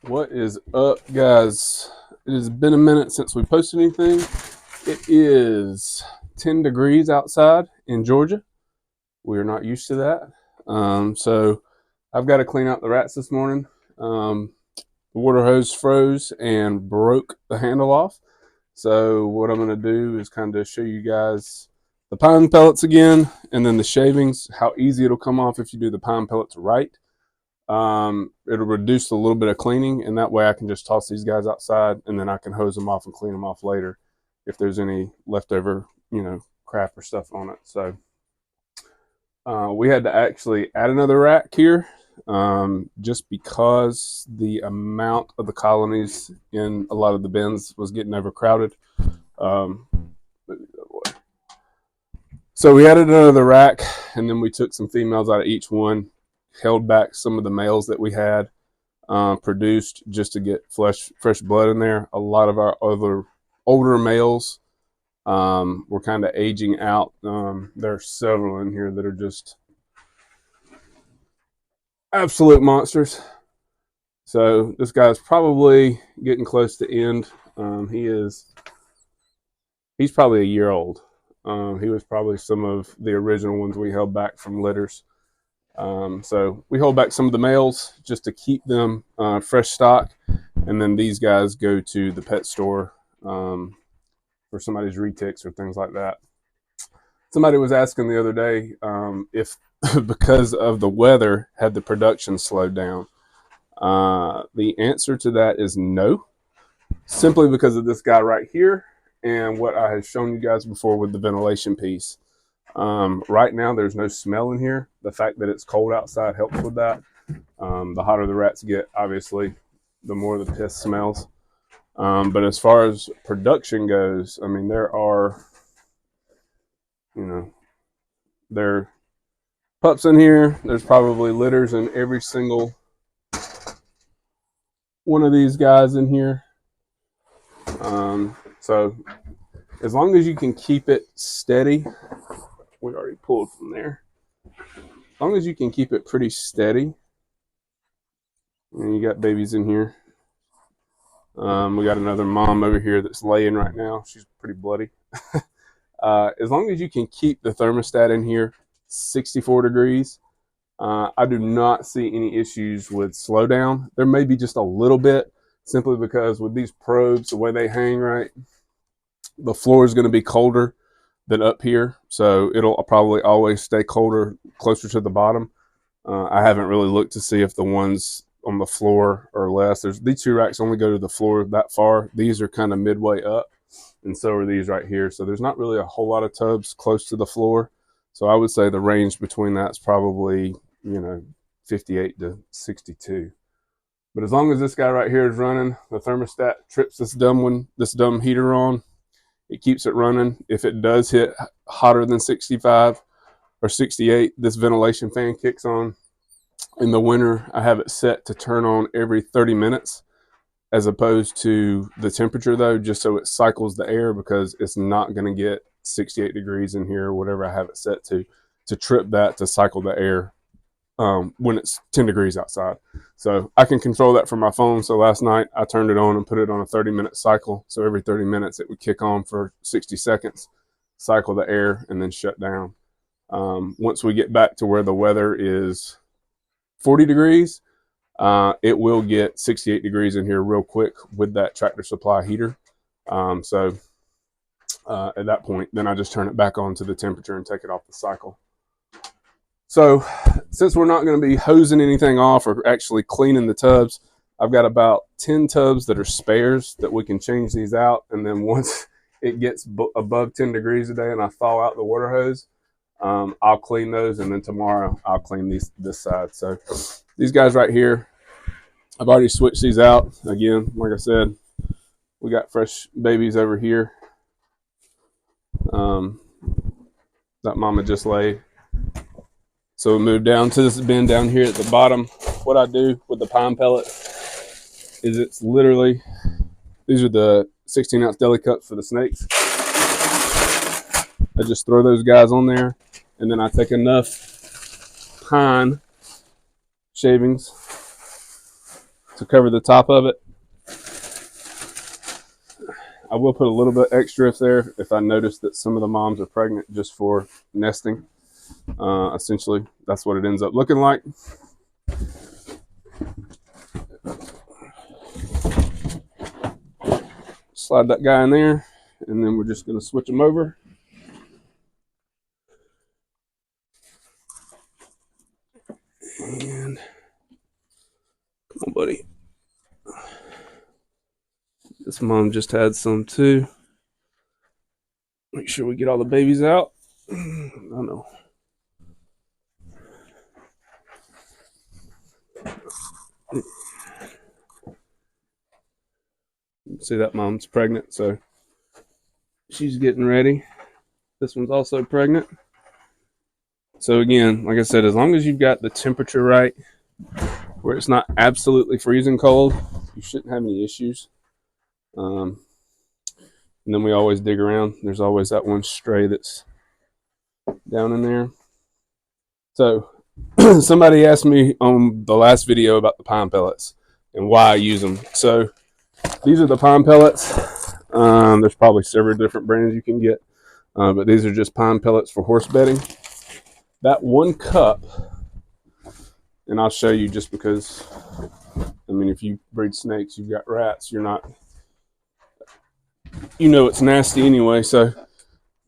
What is up, guys? It has been a minute since we posted anything. It is 10 degrees outside in Georgia. We are not used to that. So I've got to clean out the rats this morning. The water hose froze and broke the handle off. So what I'm going to do is kind of show you guys the pine pellets again, and then the shavings, how easy it'll come off if you do the pine pellets right. It'll reduce a little bit of cleaning, and that way I can just toss these guys outside, and then I can hose them off and clean them off later if there's any leftover, crap or stuff on it. So we had to actually add another rack here, just because the amount of the colonies in a lot of the bins was getting overcrowded. So we added another rack, and then we took some females out of each one, held back some of the males that we had produced just to get fresh blood in there. A lot of our other older males were kind of aging out. There are several in here that are just absolute monsters. So this guy's probably getting close to end. He's probably a year old. He was probably some of the original ones we held back from litters. So we hold back some of the males just to keep them fresh stock, and then these guys go to the pet store for somebody's retics or things like that. Somebody was asking the other day if because of the weather had the production slowed down. The answer to that is no, simply because of this guy right here and what I had shown you guys before with the ventilation piece. Right now there's no smell in here. The fact that it's cold outside helps with that. The hotter the rats get, obviously, the more the piss smells. But as far as production goes, I mean, there are, there are pups in here. There's probably litters in every single one of these guys in here. So as long as you can keep it steady, we already pulled from there. As long as you can keep it pretty steady, and you got babies in here. We got another mom over here that's laying right now. She's pretty bloody. As long as you can keep the thermostat in here 64 degrees, I do not see any issues with slowdown. There may be just a little bit, simply because with these probes, the way they hang, right, the floor is going to be colder than up here, so it'll probably always stay colder closer to the bottom. I haven't really looked to see if the ones on the floor are less. These two racks only go to the floor that far. These are kind of midway up, and so are these right here. So there's not really a whole lot of tubs close to the floor. So I would say the range between that's probably 58 to 62. But as long as this guy right here is running, the thermostat trips this dumb heater on. It keeps it running. If it does hit hotter than 65 or 68, this ventilation fan kicks on. In the winter, I have it set to turn on every 30 minutes as opposed to the temperature, though, just so it cycles the air, because it's not going to get 68 degrees in here or whatever I have it set to trip that to cycle the air when it's 10 degrees outside. So I can control that from my phone. So last night I turned it on and put it on a 30-minute cycle. So every 30 minutes it would kick on for 60 seconds, cycle the air, and then shut down. Once we get back to where the weather is 40 degrees, it will get 68 degrees in here real quick with that Tractor Supply heater. So at that point, then I just turn it back on to the temperature and take it off the cycle. So since we're not going to be hosing anything off or actually cleaning the tubs, I've got about 10 tubs that are spares that we can change these out. And then once it gets above 10 degrees a day and I thaw out the water hose, I'll clean those. And then tomorrow I'll clean this side. So these guys right here, I've already switched these out. Again, like I said, we got fresh babies over here. That mama just laid. So we move down to this bin down here at the bottom. What I do with the pine pellet is it's literally, these are the 16-ounce deli cups for the snakes. I just throw those guys on there, and then I take enough pine shavings to cover the top of it. I will put a little bit extra if I notice that some of the moms are pregnant just for nesting. Essentially, that's what it ends up looking like. Slide that guy in there, and then we're just going to switch them over. And come on, buddy. This mom just had some too. Make sure we get all the babies out. I know. See, that mom's pregnant, so she's getting ready. This one's also pregnant. So again, like I said, as long as you've got the temperature right, where it's not absolutely freezing cold, you shouldn't have any issues. And then we always dig around. There's always that one stray that's down in there. So somebody asked me on the last video about the pine pellets and why I use them. So these are the pine pellets. There's probably several different brands you can get, but these are just pine pellets for horse bedding. That 1 cup, and I'll show you just because, I mean, if you breed snakes, you've got rats, you're not, you know it's nasty anyway. So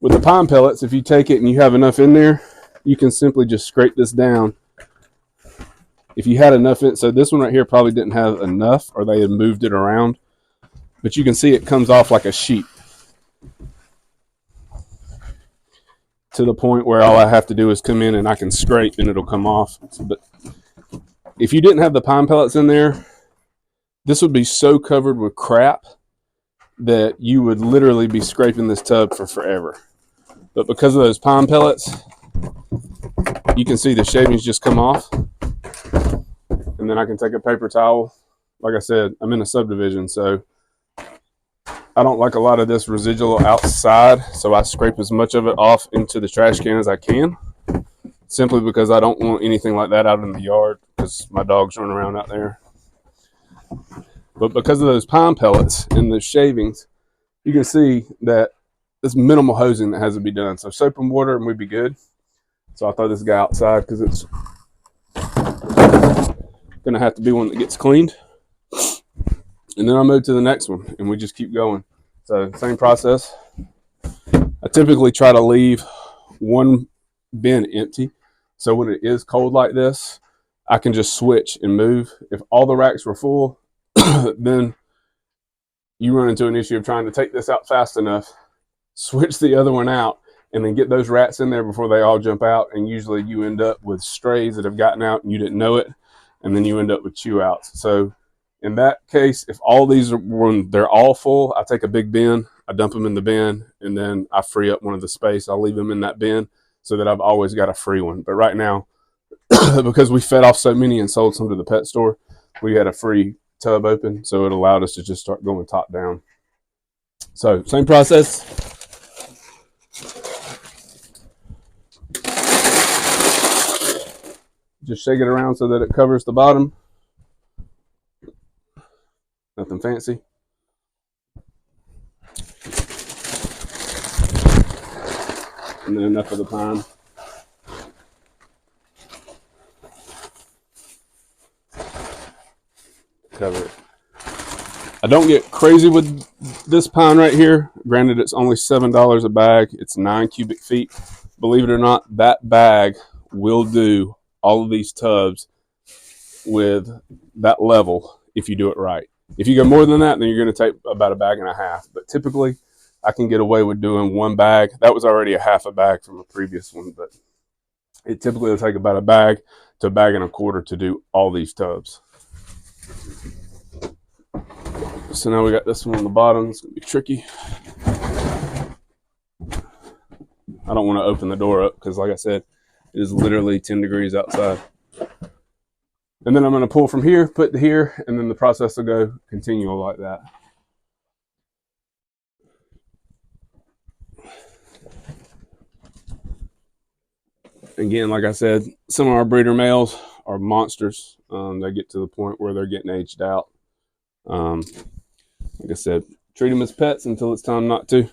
with the pine pellets, if you take it and you have enough in there, you can simply just scrape this down. If you had enough in, so this one right here probably didn't have enough, or they had moved it around, but you can see it comes off like a sheet to the point where all I have to do is come in and I can scrape and it'll come off. But if you didn't have the pine pellets in there, this would be so covered with crap that you would literally be scraping this tub for forever. But because of those pine pellets, you can see the shavings just come off. And then I can take a paper towel. Like I said, I'm in a subdivision, so I don't like a lot of this residual outside, so I scrape as much of it off into the trash can as I can, simply because I don't want anything like that out in the yard because my dogs run around out there. But because of those pine pellets and the shavings, you can see that there's minimal hosing that has to be done. So soap and water and we'd be good. So I'll throw this guy outside because it's going to have to be one that gets cleaned. And then I'll move to the next one and we just keep going. So same process. I typically try to leave one bin empty. So when it is cold like this, I can just switch and move. If all the racks were full, then you run into an issue of trying to take this out fast enough, switch the other one out, and then get those rats in there before they all jump out. And usually you end up with strays that have gotten out and you didn't know it. And then you end up with chew outs. So in that case, if all these are, when they're all full, I take a big bin, I dump them in the bin, and then I free up one of the space. I'll leave them in that bin so that I've always got a free one. But right now, because we fed off so many and sold some to the pet store, we had a free tub open, so it allowed us to just start going top down. So same process. Just shake it around so that it covers the bottom. Nothing fancy. And then enough of the pine. Cover it. I don't get crazy with this pine right here. Granted, it's only $7 a bag. It's 9 cubic feet. Believe it or not, that bag will do all of these tubs with that level if you do it right. If you go more than that, then you're going to take about a bag and a half. But typically, I can get away with doing one bag. That was already a half a bag from a previous one, but it typically will take about a bag to a bag and a quarter to do all these tubs. So now we got this one on the bottom. It's going to be tricky. I don't want to open the door up because, like I said, it is literally 10 degrees outside. And then I'm going to pull from here, put to here, and then the process will go continual like that. Again, like I said, some of our breeder males are monsters. They get to the point where they're getting aged out. Like I said, treat them as pets until it's time not to.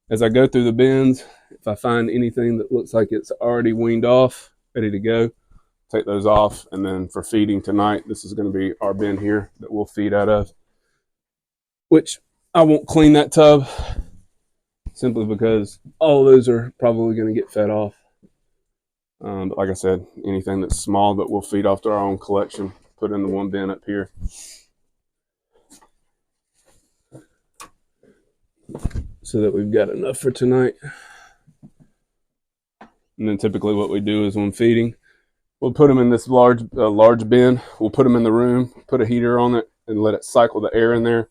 As I go through the bins, if I find anything that looks like it's already weaned off, ready to go, take those off. And then for feeding tonight, this is going to be our bin here that we'll feed out of, which I won't clean that tub simply because all of those are probably going to get fed off. But like I said, anything that's small that we'll feed off to our own collection, put in the one bin up here. So that we've got enough for tonight. And then typically what we do is when feeding, we'll put them in this large bin. We'll put them in the room, put a heater on it, and let it cycle the air in there.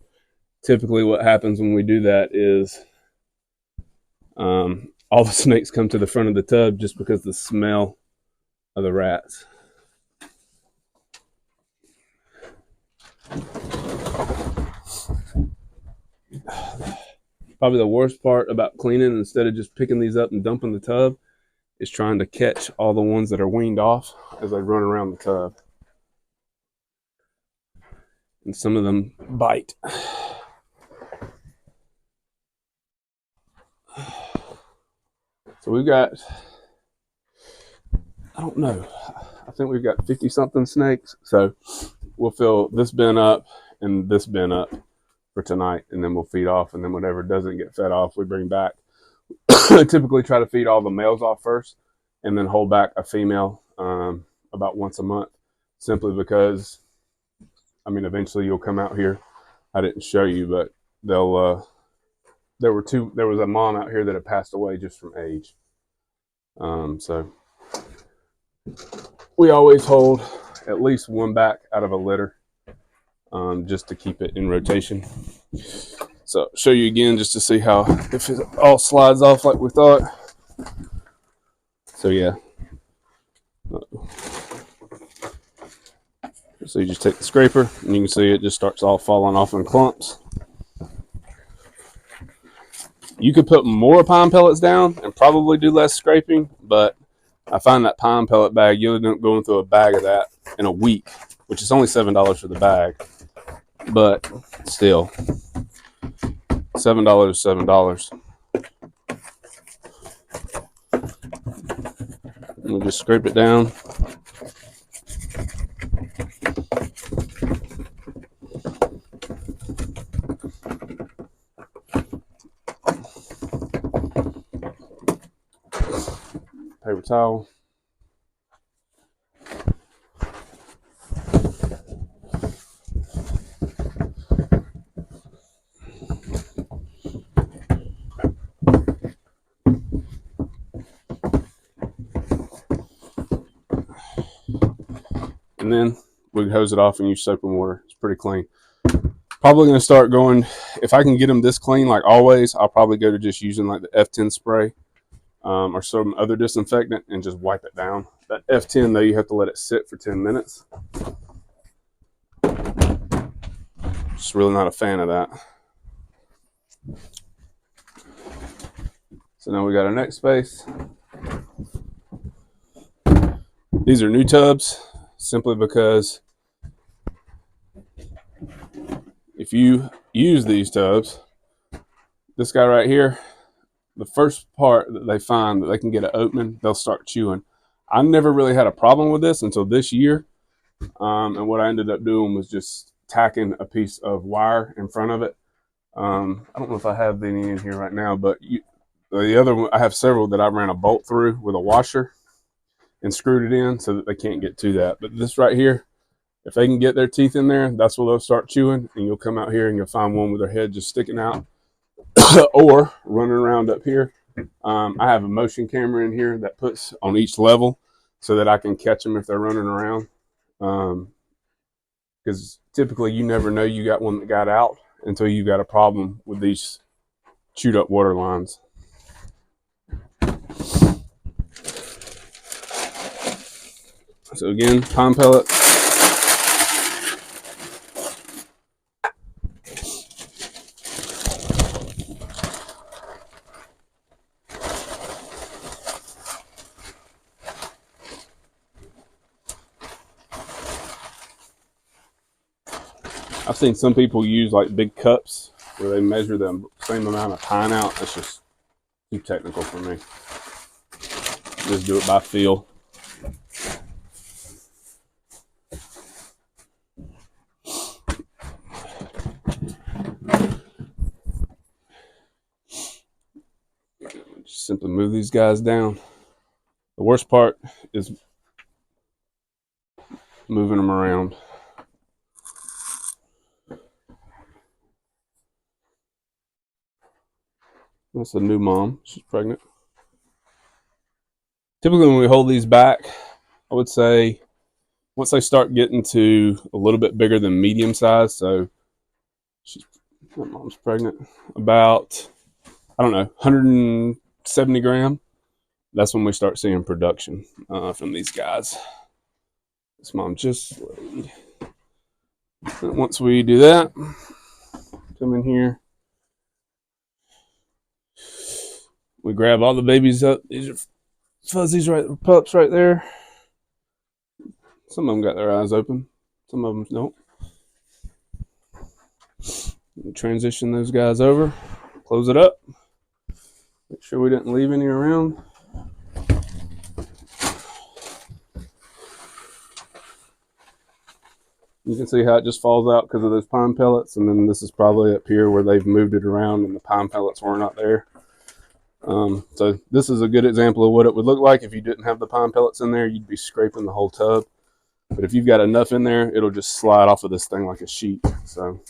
Typically what happens when we do that is all the snakes come to the front of the tub just because of the smell of the rats. Probably the worst part about cleaning, instead of just picking these up and dumping the tub, is trying to catch all the ones that are weaned off as they run around the tub. And some of them bite. So we've got, I don't know, I think we've got 50 something snakes. So we'll fill this bin up and this bin up for tonight, and then we'll feed off, and then whatever doesn't get fed off we bring back. Typically try to feed all the males off first and then hold back a female about once a month, simply because eventually you'll come out here. I didn't show you, but they'll there was a mom out here that had passed away just from age. So we always hold at least one back out of a litter, just to keep it in rotation. So show you again just to see how, if it all slides off like we thought. So yeah. So you just take the scraper and you can see it just starts all falling off in clumps. You could put more pine pellets down and probably do less scraping, but I find that pine pellet bag, you'll end up going through a bag of that in a week, which is only $7 for the bag. But still, $7 is $7. We'll just scrape it down. Paper towel. And then we hose it off and use soap and water. It's pretty clean. Probably going to start going, if I can get them this clean like always, I'll probably go to just using like the F10 spray or some other disinfectant and just wipe it down. That F10 though, you have to let it sit for 10 minutes. Just really not a fan of that. So now we got our next space. These are new tubs, simply because if you use these tubs, this guy right here, the first part that they find that they can get an opening, they'll start chewing. I never really had a problem with this until this year. And what I ended up doing was just tacking a piece of wire in front of it. I don't know if I have any in here right now, but the other one, I have several that I ran a bolt through with a washer and screwed it in so that they can't get to that. But this right here, if they can get their teeth in there, that's where they'll start chewing, and you'll come out here and you'll find one with their head just sticking out or running around up here. I have a motion camera in here that puts on each level so that I can catch them if they're running around. Because typically you never know you got one that got out until you got a problem with these chewed up water lines. So again, pine pellet. I've seen some people use like big cups where they measure the same amount of pine out. That's just too technical for me. Just do it by feel. Just simply move these guys down. The worst part is moving them around. That's a new mom. She's pregnant. Typically when we hold these back, I would say once they start getting to a little bit bigger than medium size, so that mom's pregnant, about, I don't know, 170 gram, that's when we start seeing production from these guys. This mom just laid. Once we do that, come in here, we grab all the babies up. These are fuzzies, right, pups right there. Some of them got their eyes open, some of them don't. Transition those guys over, close it up, make sure we didn't leave any around. You can see how it just falls out because of those pine pellets, and then this is probably up here where they've moved it around and the pine pellets weren't out there. So this is a good example of what it would look like if you didn't have the pine pellets in there. You'd be scraping the whole tub, but if you've got enough in there, it'll just slide off of this thing like a sheet. So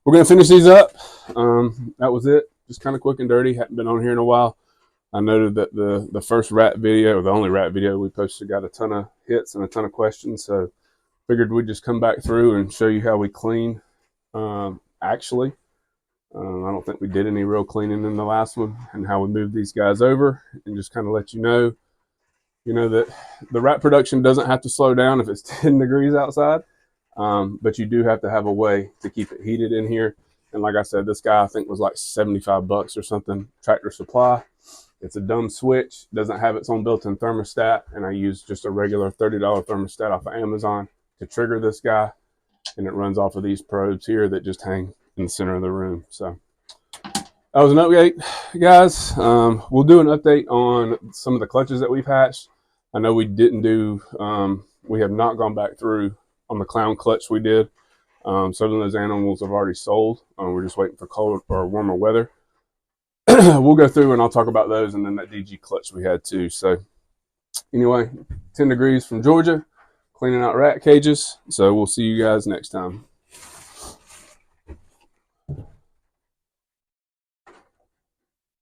we're gonna finish these up. That was it, just kind of quick and dirty. Hadn't been on here in a while. I noted that the first rat video, or the only rat video we posted, got a ton of hits and a ton of questions, so figured we'd just come back through and show you how we clean. Actually, I don't think we did any real cleaning in the last one, and how we moved these guys over, and just kind of let you know that the rat production doesn't have to slow down if it's 10 degrees outside, but you do have to have a way to keep it heated in here. And like I said, this guy I think was like 75 bucks or something, Tractor Supply. It's a dumb switch, doesn't have its own built-in thermostat, and I use just a regular $30 thermostat off of Amazon to trigger this guy, and it runs off of these probes here that just hang in the center of the room. So that was an update, guys. We'll do an update on some of the clutches that we've hatched. I know we didn't do, we have not gone back through on the clown clutch we did. Some of those animals have already sold. We're just waiting for cold or warmer weather. We'll go through and I'll talk about those, and then that DG clutch we had too. So anyway, 10 degrees from Georgia, cleaning out rat cages. So we'll see you guys next time.